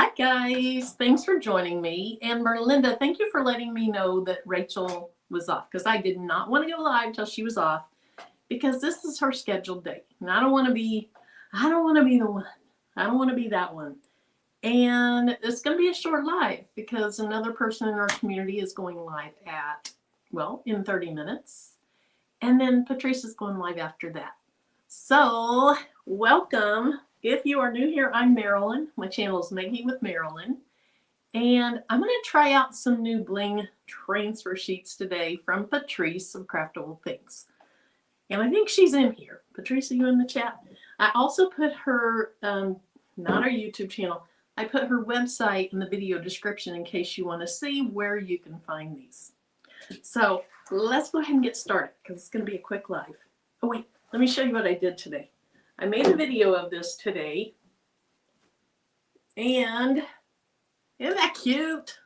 Hi guys, thanks for joining me. And Merlinda, thank you for letting me know that Rachel was off because I did not want to go live till she was off because this is her scheduled day. And I don't want to be the one. I don't want to be that one. And it's going to be a short live because another person in our community is going live in 30 minutes. And then Patrice is going live after that. So, welcome. If you are new here, I'm Marilyn. My channel is Making with Marilyn. And I'm going to try out some new Bling transfer sheets today from Patrice of Craftable Things. And I think she's in here. Patrice, are you in the chat? I also put her, not our YouTube channel, I put her website in the video description in case you want to see where you can find these. So let's go ahead and get started because it's going to be a quick live. Oh wait, let me show you what I did today. I made a video of this today, and isn't that cute?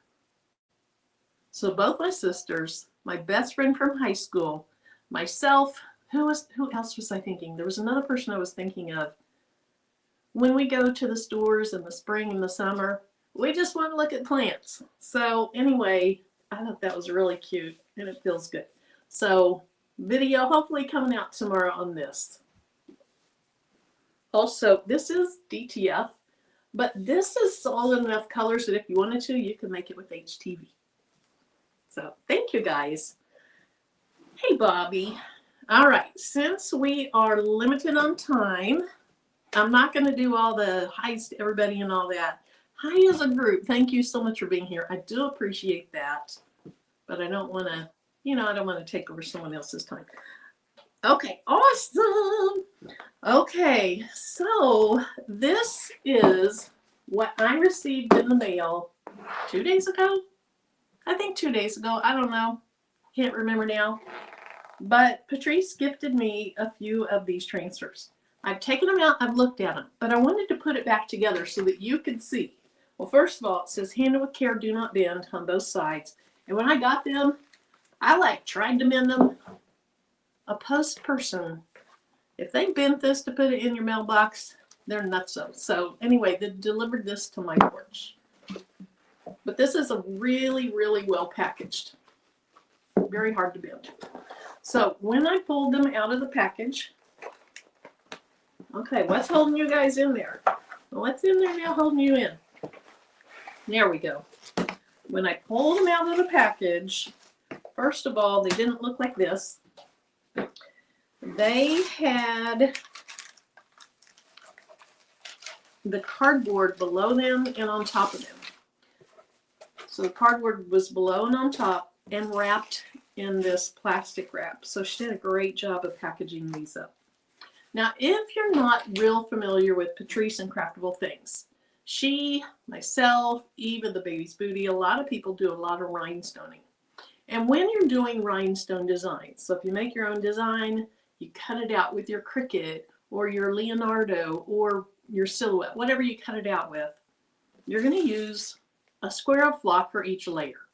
So both my sisters, my best friend from high school, myself, who else was I thinking? There was another person I was thinking of. When we go to the stores in the spring and the summer, we just want to look at plants. So anyway, I thought that was really cute and it feels good. So video hopefully coming out tomorrow on this. Also, this is DTF, but this is solid enough colors that if you wanted to, you can make it with HTV. So thank you guys. Hey, Bobby. All right, since we are limited on time, I'm not going to do all the hi's to everybody and all that. Hi as a group. Thank you so much for being here. I do appreciate that, but I don't want to, I don't want to take over someone else's time. Okay, awesome. Okay, so this is what I received in the mail 2 days ago. I think 2 days ago. I don't know. Can't remember now. But Patrice gifted me a few of these transfers. I've taken them out. I've looked at them. But I wanted to put it back together so that you could see. Well, first of all, it says handle with care, do not bend on both sides. And when I got them, I tried to bend them. A post person, if they bent this to put it in your mailbox, they're nutso. So anyway, they delivered this to my porch. But this is a really, really well packaged. Very hard to bend. So when I pulled them out of the package, okay, what's holding you guys in there? What's in there now holding you in? There we go. When I pulled them out of the package, first of all, they didn't look like this. They had the cardboard below them and on top of them. So the cardboard was below and on top and wrapped in this plastic wrap. So she did a great job of packaging these up. Now, if you're not real familiar with Patrice and Craftable Things, she, myself, Eva the Baby's Booty, a lot of people do a lot of rhinestoning. And when you're doing rhinestone designs, so if you make your own design, you cut it out with your Cricut or your Leonardo or your Silhouette, whatever you cut it out with, you're going to use a square of flock for each layer.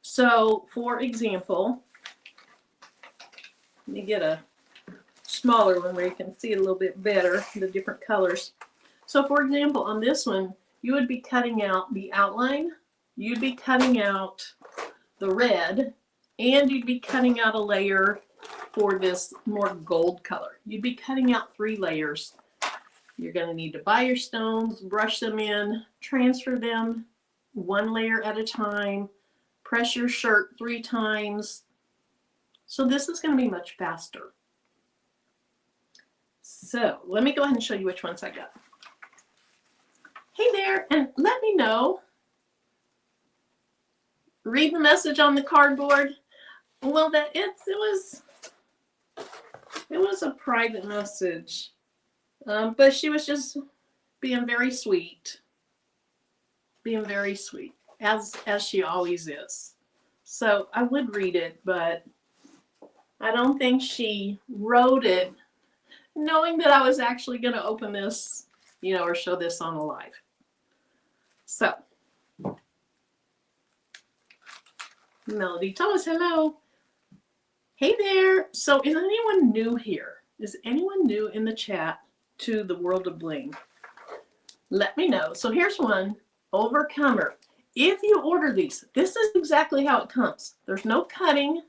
So, for example, let me get a smaller one where you can see it a little bit better, the different colors. So, for example, on this one, you would be cutting out the outline, you'd be cutting out the red, and you'd be cutting out a layer for this more gold color. You'd be cutting out 3 layers. You're going to need to buy your stones, brush them in, transfer them 1 layer at a time, press your shirt 3 times. So this is going to be much faster. So let me go ahead and show you which ones I got. Hey there, and let me know. Read the message on the cardboard. Well, it was a private message, but she was just being very sweet, as she always is. So I would read it, but I don't think she wrote it knowing that I was actually going to open this, or show this on a live. So. Melody Thomas, hello. Hey there. So is anyone new here? Is anyone new in the chat to the world of Bling? Let me know. So here's one. Overcomer. If you order these, this is exactly how it comes. There's no cutting,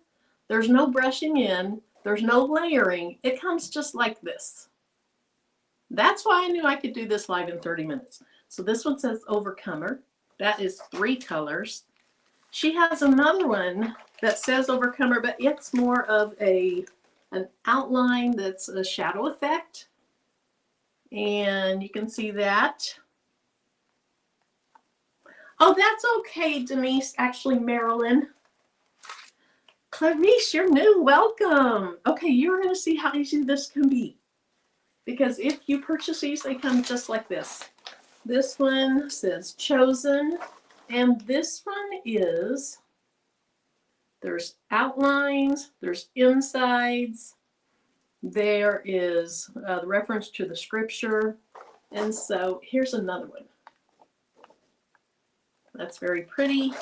there's no brushing in, there's no layering. It comes just like this. That's why I knew I could do this live in 30 minutes. So this one says Overcomer. That is 3 colors. She has another one that says Overcomer, but it's more of an outline that's a shadow effect. And you can see that. Oh, that's okay, Denise. Actually, Marilyn. Clarice, you're new. Welcome. Okay, you're going to see how easy this can be. Because if you purchase these, they come just like this. This one says Chosen. And this one is, there's outlines, there's insides, there is the reference to the scripture. And so here's another one. That's very pretty.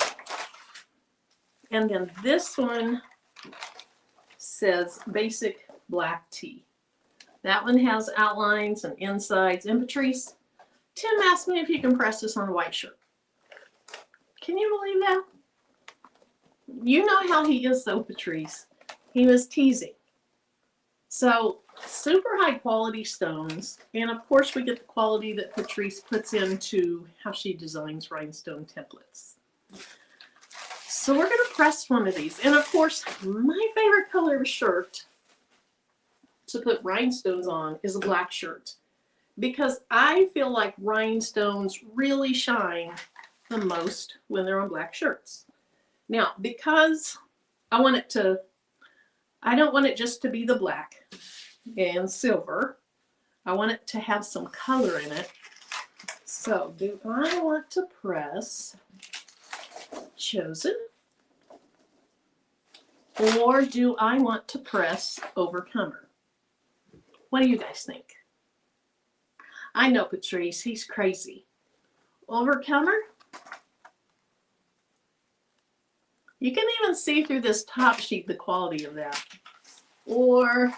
And then this one says Basic Black Tea. That one has outlines and insides. And Patrice, Tim asked me if you can press this on a white shirt. Can you believe that? You know how he is though, Patrice. He was teasing. So super high quality stones. And of course we get the quality that Patrice puts into how she designs rhinestone templates. So we're going to press one of these. And of course, my favorite color of shirt to put rhinestones on is a black shirt. Because I feel like rhinestones really shine the most when they're on black shirts. Now, because I don't want it just to be the black and silver. I want it to have some color in it. So, do I want to press Chosen? Or do I want to press Overcomer? What do you guys think? I know Patrice, he's crazy. Overcomer? You can even see through this top sheet the quality of that. Or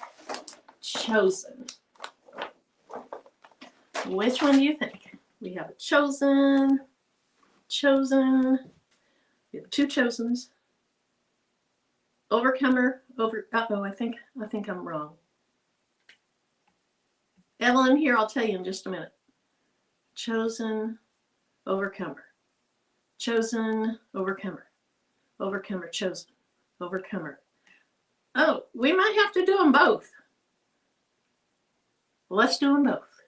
Chosen. Which one do you think? We have a Chosen, Chosen. We have 2 Chosens. Overcomer, uh-oh, I think I'm wrong. Evelyn, here, I'll tell you in just a minute. Chosen, Overcomer. Chosen, Overcomer. Overcomer, Chosen, Overcomer. Oh, we might have to do them both. Let's do them both.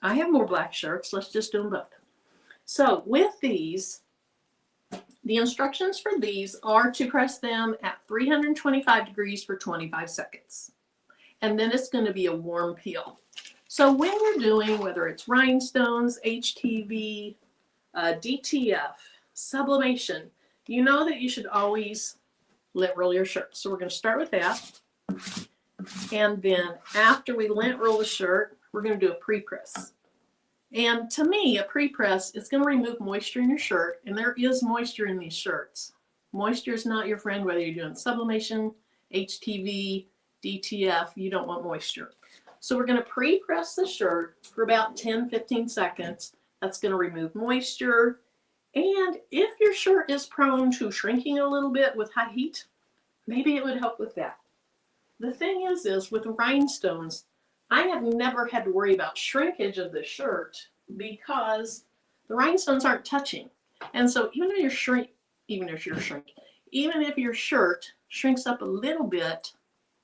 I have more black shirts. Let's just do them both. So with these, the instructions for these are to press them at 325 degrees for 25 seconds. And then it's going to be a warm peel. So when you're doing, whether it's rhinestones, HTV, DTF, sublimation, you know that you should always lint roll your shirt. So we're going to start with that. And then after we lint roll the shirt, we're going to do a pre-press. And to me, a pre-press is going to remove moisture in your shirt. And there is moisture in these shirts. Moisture is not your friend, whether you're doing sublimation, HTV, DTF, you don't want moisture. So we're going to pre-press the shirt for about 10-15 seconds. That's going to remove moisture. And if your shirt is prone to shrinking a little bit with high heat, maybe it would help with that. The thing is with rhinestones, I have never had to worry about shrinkage of the shirt because the rhinestones aren't touching. And so even if your shirt shrinks up a little bit,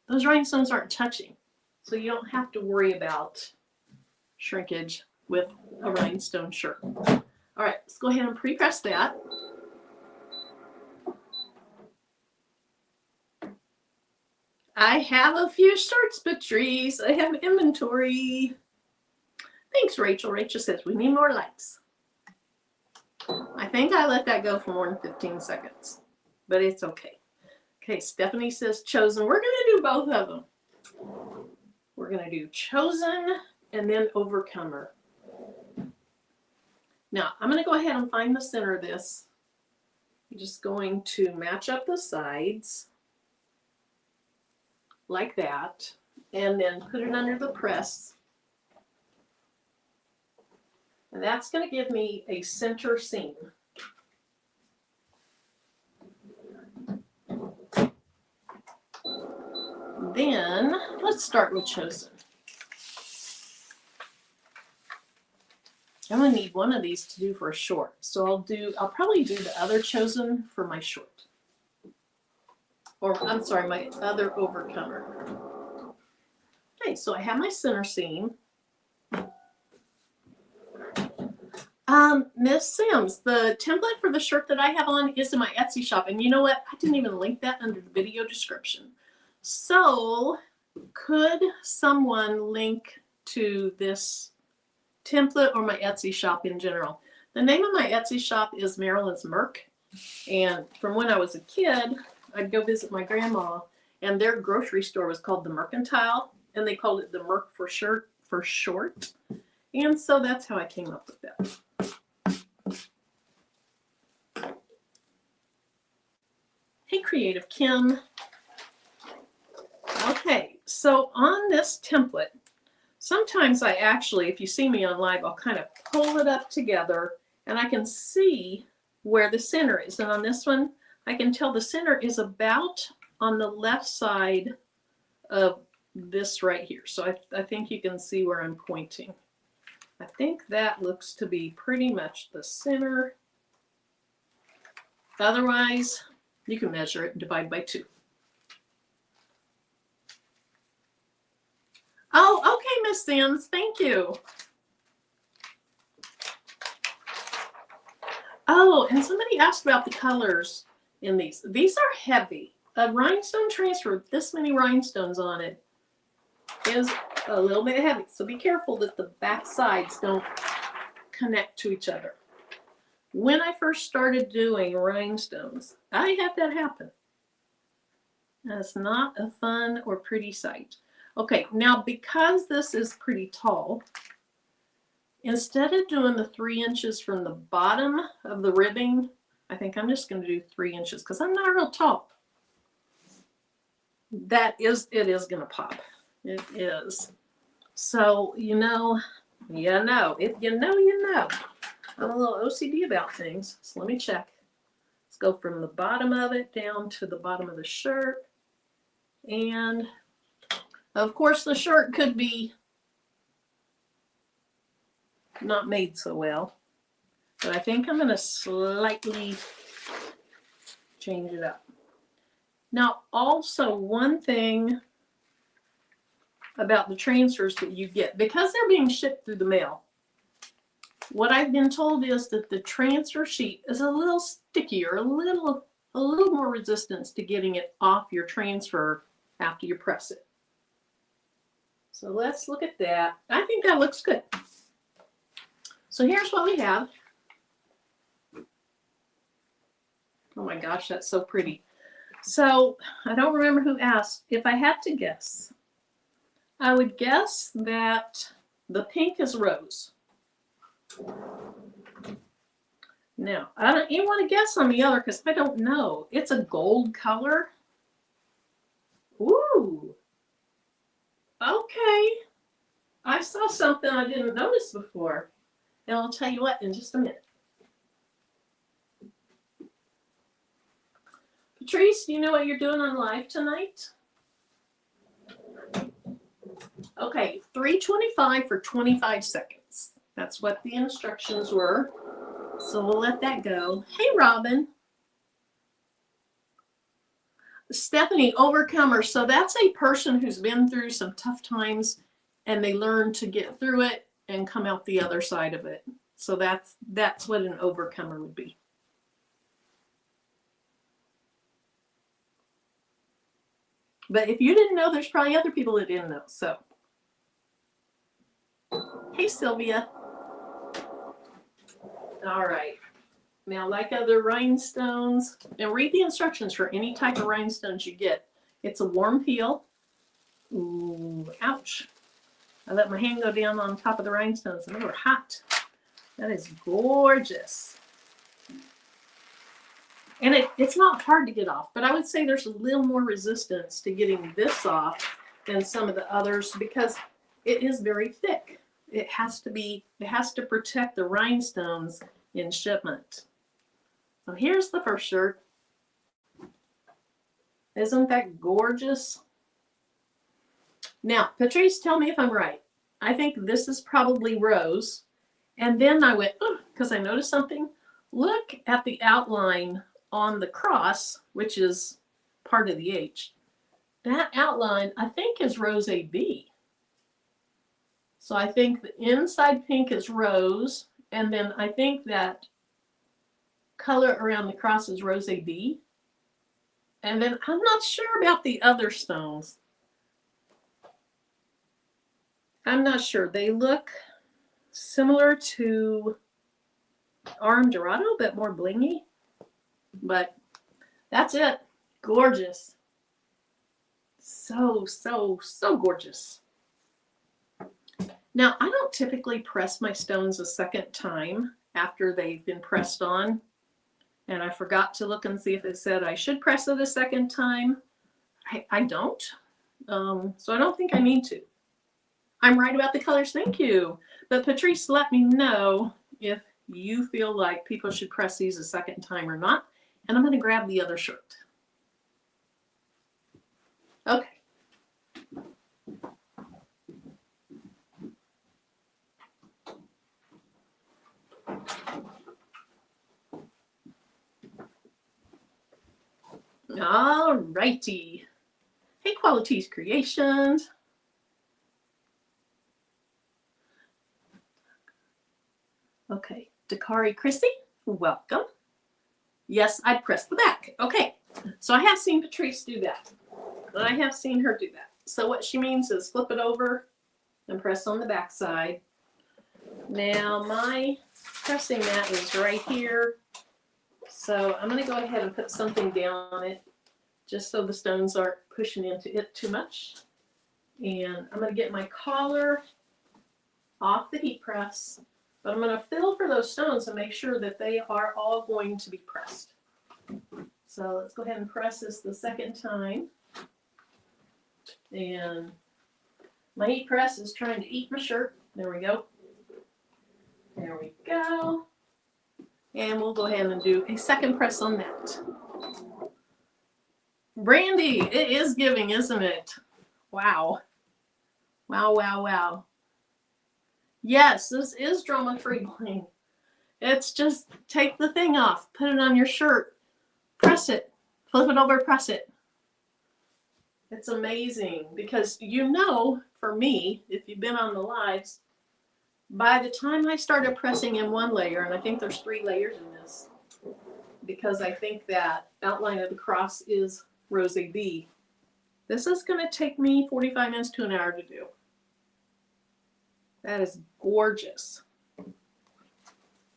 those rhinestones aren't touching. So you don't have to worry about shrinkage with a rhinestone shirt. All right, let's go ahead and pre-press that. I have a few shirts, Patrice. I have inventory. Thanks, Rachel. Rachel says we need more likes. I think I let that go for more than 15 seconds, but it's okay. Okay, Stephanie says Chosen. We're going to do both of them. We're going to do Chosen and then Overcomer. Now, I'm going to go ahead and find the center of this. I'm just going to match up the sides like that, and then put it under the press. And that's going to give me a center seam. Then let's start with chosen. I'm going to need one of these to do for a short. So I'll probably do the other chosen for my short. Or I'm sorry, my other overcomer. Okay, so I have my center seam. Miss Sims, the template for the shirt that I have on is in my Etsy shop. And you know what? I didn't even link that under the video description. So could someone link to this template or my Etsy shop in general? The name of my Etsy shop is Marilyn's Merc. And from when I was a kid, I'd go visit my grandma, and their grocery store was called the Mercantile, and they called it the Merc for short. And so that's how I came up with that. Hey, Creative Kim. Okay, so on this template, sometimes I actually, if you see me on live, I'll kind of pull it up together and I can see where the center is. And on this one, I can tell the center is about on the left side of this right here. So I think you can see where I'm pointing. I think that looks to be pretty much the center. Otherwise, you can measure it and divide by 2. Oh, okay, Miss Sims, thank you. Oh, and somebody asked about the colors in these. These are heavy. A rhinestone transfer with this many rhinestones on it is a little bit heavy. So be careful that the back sides don't connect to each other. When I first started doing rhinestones, I had that happen. That's not a fun or pretty sight. Okay, now because this is pretty tall, instead of doing the 3 inches from the bottom of the ribbing, I think I'm just going to do 3 inches because I'm not real tall. It is going to pop. It is. So, you know. If you know, you know. I'm a little OCD about things, so let me check. Let's go from the bottom of it down to the bottom of the shirt. And, of course, the shirt could be not made so well. But I think I'm going to slightly change it up. Now, also one thing about the transfers that you get, because they're being shipped through the mail, what I've been told is that the transfer sheet is a little stickier, a little more resistance to getting it off your transfer after you press it. So let's look at that. I think that looks good. So here's what we have. Oh my gosh, that's so pretty. So I don't remember who asked. If I had to guess, I would guess that the pink is rose. Now, I don't even want to guess on the other because I don't know. It's a gold color. Ooh. Okay. I saw something I didn't notice before. And I'll tell you what in just a minute. Patrice, do you know what you're doing on live tonight? Okay, 3:25 for 25 seconds. That's what the instructions were. So we'll let that go. Hey, Robin. Stephanie, overcomer. So that's a person who's been through some tough times and they learn to get through it and come out the other side of it. So that's what an overcomer would be. But if you didn't know, there's probably other people that didn't know. So, hey, Sylvia. All right. Now, like other rhinestones, and read the instructions for any type of rhinestones you get. It's a warm peel. Ooh, ouch. I let my hand go down on top of the rhinestones, and they were hot. That is gorgeous. And it's not hard to get off, but I would say there's a little more resistance to getting this off than some of the others because it is very thick. it has to protect the rhinestones in shipment. So here's the first shirt. Isn't that gorgeous? Now, Patrice, tell me if I'm right. I think this is probably rose. And then I went, because I noticed something. Look at the outline on the cross, which is part of the H. That outline, I think, is rose AB. So I think the inside pink is rose, and then I think that color around the cross is rose AB. And then I'm not sure about the other stones. I'm not sure. They look similar to Aurum Dorado, but more blingy. But that's it. Gorgeous. So, so, so gorgeous. Now, I don't typically press my stones a second time after they've been pressed on. And I forgot to look and see if it said I should press it a second time. I don't. So I don't think I need to. I'm right about the colors. Thank you. But Patrice, let me know if you feel like people should press these a second time or not. And I'm going to grab the other shirt. Okay. All righty. Hey, Qualities Creations. Okay, Dakari Chrissy, welcome. Yes, I'd press the back. Okay, so I have seen Patrice do that. I have seen her do that. So what she means is flip it over and press on the back side. Now my pressing mat is right here. So I'm going to go ahead and put something down on it just so the stones aren't pushing into it too much. And I'm going to get my collar off the heat press, but I'm going to feel for those stones and make sure that they are all going to be pressed. So let's go ahead and press this the second time. And my heat press is trying to eat my shirt. There we go. There we go. And we'll go ahead and do a second press on that. Brandy, it is giving, isn't it? Wow. Wow, wow, wow. Yes, this is drama-free bling. It's just take the thing off, put it on your shirt, press it, flip it over, press it. It's amazing because for me, if you've been on the lives, by the time I started pressing in one layer, and I think there's 3 layers in this, because I think that outline of the cross is Rose B. This is going to take me 45 minutes to an hour to do. That is gorgeous.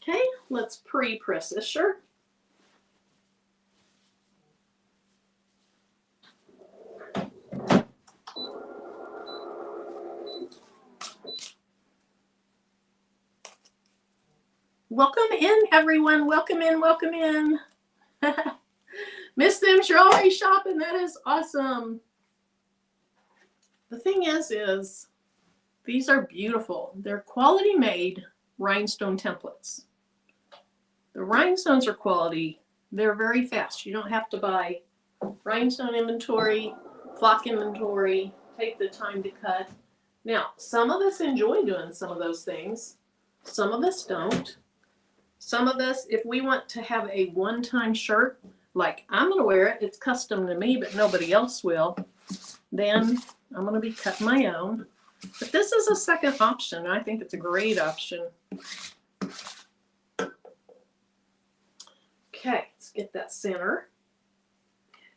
Okay, let's pre-press this shirt. Welcome in, everyone. Welcome in, welcome in. Miss Sims, you're already shopping. That is awesome. The thing is these are beautiful. They're quality made rhinestone templates. The rhinestones are quality. They're very fast. You don't have to buy rhinestone inventory, flock inventory, take the time to cut. Now, some of us enjoy doing some of those things. Some of us don't. Some of us, if we want to have a one-time shirt, like I'm going to wear it, it's custom to me, but nobody else will, then I'm going to be cutting my own. But this is a second option. I think it's a great option. Okay, let's get that center.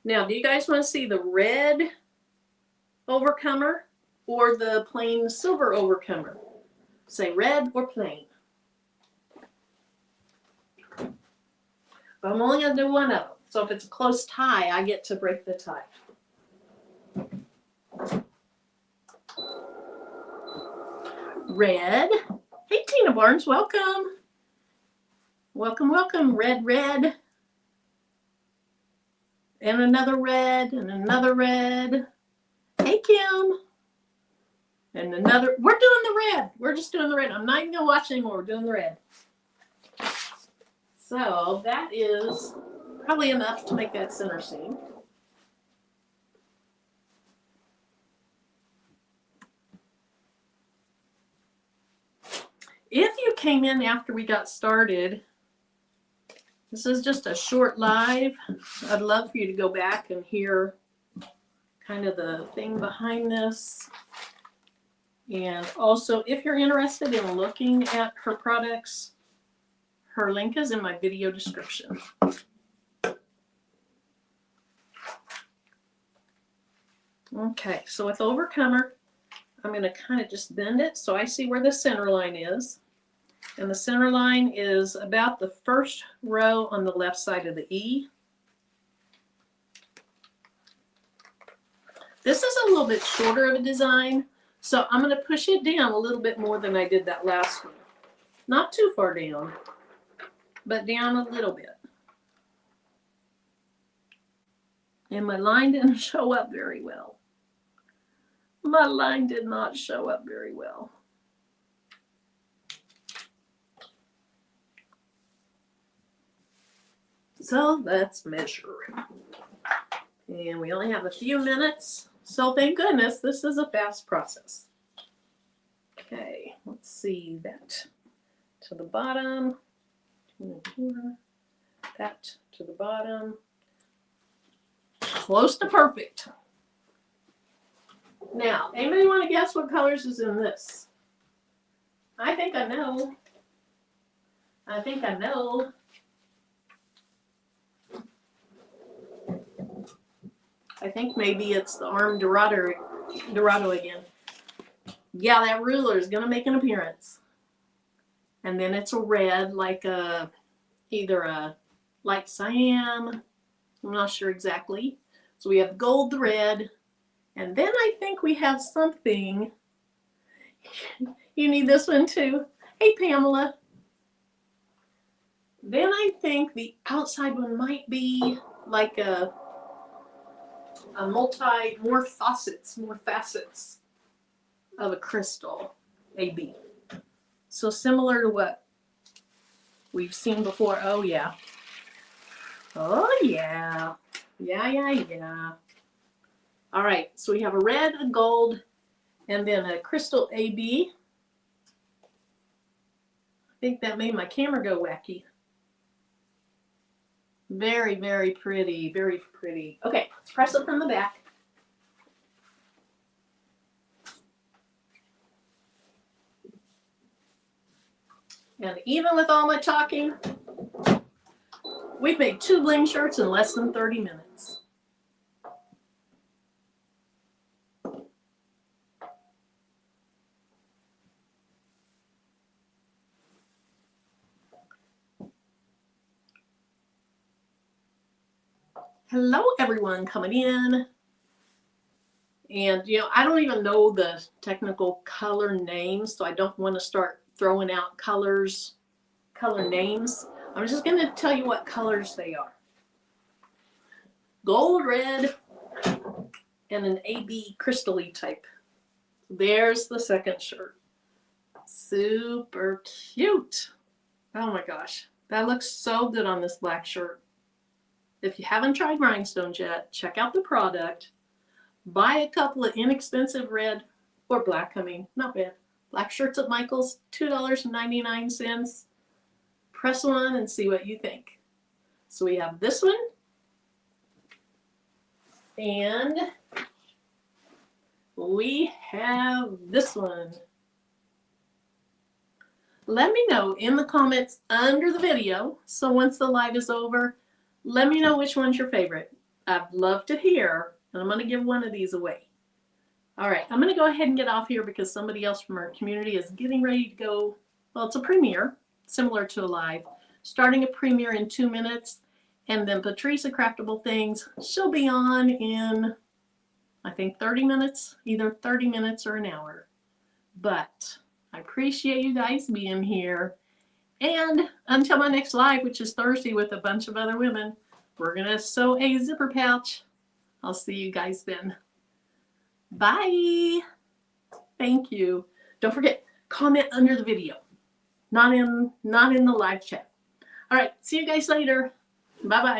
Now, do you guys want to see the red overcomer or the plain silver overcomer? Say red or plain. But I'm only going to do one of them. So if it's a close tie, I get to break the tie. Red. Hey, Tina Barnes, welcome. Welcome, welcome. Red, red. And another red, and another red. Hey, Kim. And another, we're doing the red. We're just doing the red. I'm not even gonna watch anymore. We're doing the red. So that is probably enough to make that center seam. If you came in after we got started, this is just a short live. I'd love for you to go back and hear kind of the thing behind this. And also, if you're interested in looking at her products, her link is in my video description. Okay, so with Overcomer, I'm going to kind of just bend it so I see where the center line is. And the center line is about the first row on the left side of the E. This is a little bit shorter of a design, so I'm going to push it down a little bit more than I did that last one. Not too far down, but down a little bit. And my line didn't show up very well. My line did not show up very well. So let's measure. And we only have a few minutes. So thank goodness this is a fast process. Okay, let's see that to the bottom. That to the bottom. Close to perfect. Now, anybody want to guess what colors is in this? I think I know. I think I know. I think maybe it's the arm Dorado again. Yeah, that ruler is going to make an appearance. And then it's a red, like either a light cyan. I'm not sure exactly. So we have gold, the red. And then I think we have something. You need this one too. Hey, Pamela. Then I think the outside one might be like a more facets of a crystal, AB. So similar to what we've seen before. Oh yeah. Oh yeah. Yeah. All right, so we have a red, a gold, and then a crystal AB. I think that made my camera go wacky. Very, very pretty, very pretty. Okay, let's press it from the back. And even with all my talking, we've made 2 bling shirts in less than 30 minutes. Hello, everyone coming in. And, I don't even know the technical color names, so I don't want to start throwing out color names. I'm just going to tell you what colors they are. Gold, red, and an AB crystal-y type. There's the second shirt. Super cute. Oh my gosh. That looks so good on this black shirt. If you haven't tried rhinestones yet, check out the product. Buy a couple of inexpensive red or black, not bad. Black shirts at Michael's, $2.99. Press one and see what you think. So we have this one. And we have this one. Let me know in the comments under the video. So once the live is over, let me know which one's your favorite. I'd love to hear, and I'm going to give one of these away. All right, I'm going to go ahead and get off here because somebody else from our community is getting ready to go. Well, it's a premiere, similar to a live. Starting a premiere in 2 minutes. And then Patrice Craftable Things, she'll be on in, I think, 30 minutes. Either 30 minutes or an hour. But I appreciate you guys being here. And until my next live, which is Thursday with a bunch of other women, we're going to sew a zipper pouch. I'll see you guys then. Bye. Thank you. Don't forget, comment under the video, not in the live chat. All right, see you guys later. Bye-bye.